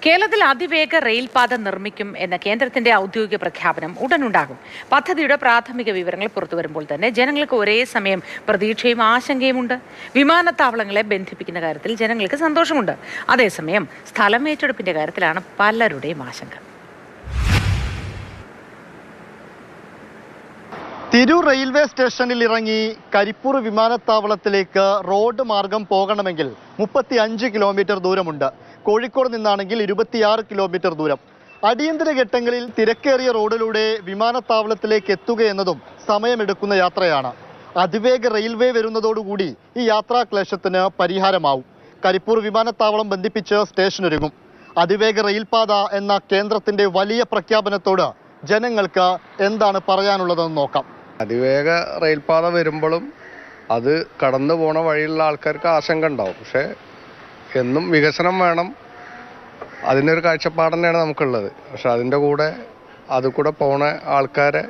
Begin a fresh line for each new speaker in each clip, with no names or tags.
കേരളത്തിൽ അതിവേഗ റെയിൽപാത നിർമ്മിക്കും എന്ന കേന്ദ്രത്തിന്റെ ഔദ്യോഗിക പ്രഖ്യാപനം ഉടനുണ്ടാകും. പദ്ധതിയുടെ പ്രാഥമിക വിവരങ്ങൾ പുറത്തുവരുമ്പോൾ തന്നെ ജനങ്ങൾക്ക് ഒരേ സമയം പ്രതീക്ഷയും ആശങ്കയുമുണ്ട്. വിമാനത്താവളങ്ങളെ ബന്ധിപ്പിക്കുന്ന കാര്യത്തിൽ ജനങ്ങൾക്ക് സന്തോഷമുണ്ട്. അതേസമയം സ്ഥലം ഏറ്റെടുപ്പിന്റെ കാര്യത്തിലാണ് പലരുടെയും ആശങ്ക.
തിരൂർ റെയിൽവേ സ്റ്റേഷനിൽ ഇറങ്ങി കരിപ്പൂർ വിമാനത്താവളത്തിലേക്ക് റോഡ് മാർഗം പോകണമെങ്കിൽ 35 കിലോമീറ്റർ ദൂരമുണ്ട്. കോഴിക്കോട് നിന്നാണെങ്കിൽ 26 കിലോമീറ്റർ ദൂരം. അടിയന്തര ഘട്ടങ്ങളിൽ തിരക്കേറിയ റോഡിലൂടെ വിമാനത്താവളത്തിലേക്ക് എത്തുകയെന്നതും സമയമെടുക്കുന്ന യാത്രയാണ്. അതിവേഗ റെയിൽവേ വരുന്നതോടുകൂടി ഈ യാത്രാക്ലേശത്തിന് പരിഹാരമാവും. കരിപ്പൂർ വിമാനത്താവളം ബന്ധിപ്പിച്ച് സ്റ്റേഷനൊരുങ്ങും. അതിവേഗ റെയിൽപാത എന്ന കേന്ദ്രത്തിന്റെ വലിയ പ്രഖ്യാപനത്തോട് ജനങ്ങൾക്ക് എന്താണ് പറയാനുള്ളതെന്ന് നോക്കാം.
അതിവേഗ റെയിൽപാത വരുമ്പോഴും അത് കടന്നു പോണ വഴിയുള്ള ആൾക്കാർക്ക് ആശങ്ക ഉണ്ടാവും. പക്ഷേ എന്നും വികസനം വേണം, അതിൻ്റെ ഒരു കാഴ്ചപ്പാട് തന്നെയാണ് നമുക്കുള്ളത്. പക്ഷെ അതിൻ്റെ കൂടെ അതുകൂടെ പോണ ആൾക്കാരെ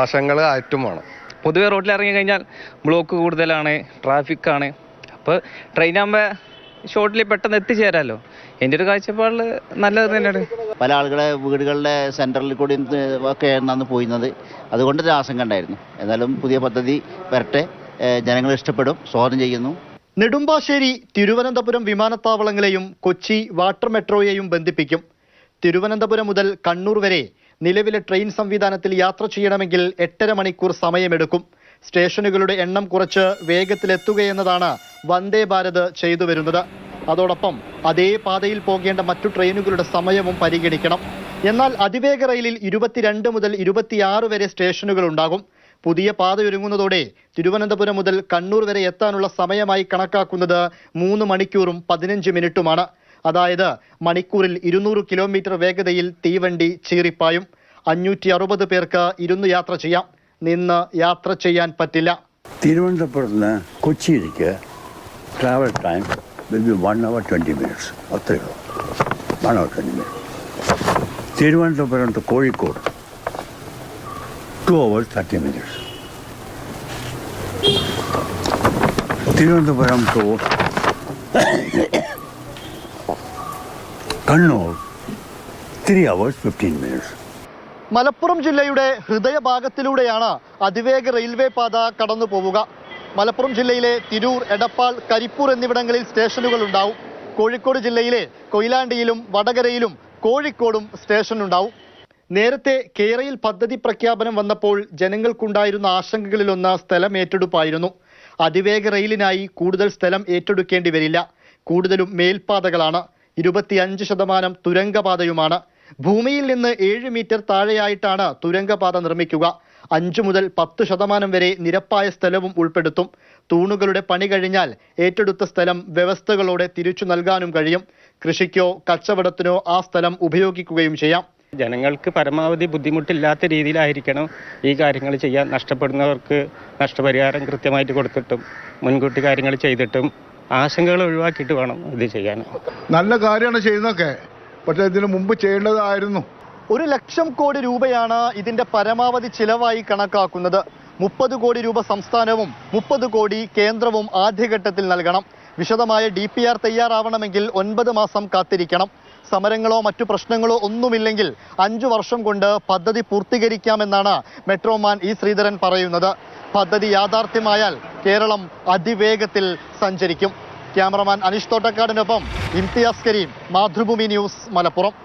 ആശങ്കകൾ ആറ്റും വേണം.
പൊതുവെ റോഡിൽ ഇറങ്ങി കഴിഞ്ഞാൽ ബ്ലോക്ക് കൂടുതലാണ്, ട്രാഫിക്കാണ്. അപ്പോൾ ട്രെയിനാകുമ്പോൾ ഷോർട്ടിൽ പെട്ടെന്ന് എത്തിച്ചേരാമല്ലോ. എൻ്റെ ഒരു കാഴ്ചപ്പാടിൽ നല്ലത് തന്നെയാണ്.
പല ആളുകളെ വീടുകളുടെ സെൻറ്ററിൽ കൂടി ഒക്കെ അന്ന് പോയിരുന്നത്, അതുകൊണ്ടൊരു ആശങ്ക ഉണ്ടായിരുന്നു. എന്നാലും പുതിയ പദ്ധതി വരട്ടെ, ജനങ്ങൾ ഇഷ്ടപ്പെടും, സ്വാഗതം ചെയ്യുന്നു.
നെടുമ്പാശ്ശേരി തിരുവനന്തപുരം വിമാനത്താവളങ്ങളെയും കൊച്ചി വാട്ടർ മെട്രോയെയും ബന്ധിപ്പിക്കും. തിരുവനന്തപുരം മുതൽ കണ്ണൂർ വരെ നിലവിലെ ട്രെയിൻ സംവിധാനത്തിൽ യാത്ര ചെയ്യണമെങ്കിൽ 8.5 മണിക്കൂർ സമയമെടുക്കും. സ്റ്റേഷനുകളുടെ എണ്ണം കുറച്ച് വേഗത്തിലെത്തുകയെന്നതാണ് വന്ദേ ഭാരത് ചെയ്തു വരുന്നത്. അതോടൊപ്പം അതേ പാതയിൽ പോകേണ്ട മറ്റു ട്രെയിനുകളുടെ സമയവും പരിഗണിക്കണം. എന്നാൽ അതിവേഗ റെയിലിൽ 22 മുതൽ 26 വരെ സ്റ്റേഷനുകൾ ഉണ്ടാകും. പുതിയ പാതയൊരുങ്ങുന്നതോടെ തിരുവനന്തപുരം മുതൽ കണ്ണൂർ വരെ എത്താനുള്ള സമയമായി കണക്കാക്കുന്നത് 3 മണിക്കൂറും 15 മിനിറ്റുമാണ്. അതായത് മണിക്കൂറിൽ 200 കിലോമീറ്റർ വേഗതയിൽ തീവണ്ടി ചീറിപ്പായും. 560 പേർക്ക് ഇരുന്ന് യാത്ര ചെയ്യാം, നിന്ന് യാത്ര ചെയ്യാൻ പറ്റില്ല.
തിരുവനന്തപുരത്ത് നിന്ന് കൊച്ചിയിലേക്ക് travel time will be 1 hour 20 minutes. അത്രയേ ഉള്ളൂ, 1 hour 20 minutes. Thiruvananthapuram to Kozhikode 2 hours 30 minutes. Thiruvananthapuram to Kannur 3 hours 15 minutes.
Malappuram ജില്ലയുടെ ഹൃദയഭാഗത്തിലൂടെയാണ് അതിവേഗ റെയിൽവേ പാത കടന്നു പോവുക. മലപ്പുറം ജില്ലയിലെ തിരൂർ, എടപ്പാൾ, കരിപ്പൂർ എന്നിവിടങ്ങളിൽ സ്റ്റേഷനുകൾ ഉണ്ടാവും. കോഴിക്കോട് ജില്ലയിലെ കൊയിലാണ്ടിയിലും വടകരയിലും കോഴിക്കോടും സ്റ്റേഷൻ ഉണ്ടാവും. നേരത്തെ കേരയിൽ പദ്ധതി പ്രഖ്യാപനം വന്നപ്പോൾ ജനങ്ങൾക്കുണ്ടായിരുന്ന ആശങ്കകളിലൊന്ന് സ്ഥലം ഏറ്റെടുപ്പായിരുന്നു. അതിവേഗ റെയിലിനായി കൂടുതൽ സ്ഥലം ഏറ്റെടുക്കേണ്ടി വരില്ല. കൂടുതലും മേൽപ്പാതകളാണ്. 25% തുരങ്കപാതയുമാണ്. ഭൂമിയിൽ നിന്ന് 7 മീറ്റർ താഴെയായിട്ടാണ് തുരങ്കപാത നിർമ്മിക്കുക. 5 മുതൽ 10% വരെ നിരപ്പായ സ്ഥലവും ഉൾപ്പെടുത്തും. തൂണുകളുടെ പണി കഴിഞ്ഞാൽ ഏറ്റെടുത്ത സ്ഥലം വ്യവസ്ഥകളോടെ തിരിച്ചു നൽകാനും കഴിയും. കൃഷിക്കോ കച്ചവടത്തിനോ ആ സ്ഥലം ഉപയോഗിക്കുകയും ചെയ്യാം.
ജനങ്ങൾക്ക് പരമാവധി ബുദ്ധിമുട്ടില്ലാത്ത രീതിയിലായിരിക്കണം ഈ കാര്യങ്ങൾ ചെയ്യാൻ. നഷ്ടപ്പെടുന്നവർക്ക് നഷ്ടപരിഹാരം കൃത്യമായിട്ട് കൊടുത്തിട്ടും മുൻകൂട്ടി കാര്യങ്ങൾ ചെയ്തിട്ടും ആശങ്കകൾ ഒഴിവാക്കിയിട്ട് വേണം ഇത് ചെയ്യാൻ.
നല്ല കാര്യമാണ് ചെയ്യുന്നതൊക്കെ, പക്ഷേ ഇതിനു മുമ്പ് ചെയ്യേണ്ടതായിരുന്നു.
1 ലക്ഷം കോടി രൂപയാണ് ഇതിന്റെ പരമാവധി ചിലവായി കണക്കാക്കുന്നത്. 30 കോടി രൂപ സംസ്ഥാനവും 30 കോടി കേന്ദ്രവും ആദ്യഘട്ടത്തിൽ നൽകണം. വിശദമായ DPR തയ്യാറാവണമെങ്കിൽ 9 മാസം കാത്തിരിക്കണം. സമരങ്ങളോ മറ്റു പ്രശ്നങ്ങളോ ഒന്നുമില്ലെങ്കിൽ 5 വർഷം കൊണ്ട് പദ്ധതി പൂർത്തീകരിക്കാമെന്നാണ് മെട്രോമാൻ ഇ ശ്രീധരൻ പറയുന്നത്. പദ്ധതി യാഥാർത്ഥ്യമായാൽ കേരളം അതിവേഗത്തിൽ സഞ്ചരിക്കും. ക്യാമറമാൻ അനീഷ് തോട്ടക്കാടിനൊപ്പം ഇംതിയാസ് കരീം, മാതൃഭൂമി ന്യൂസ്, മലപ്പുറം.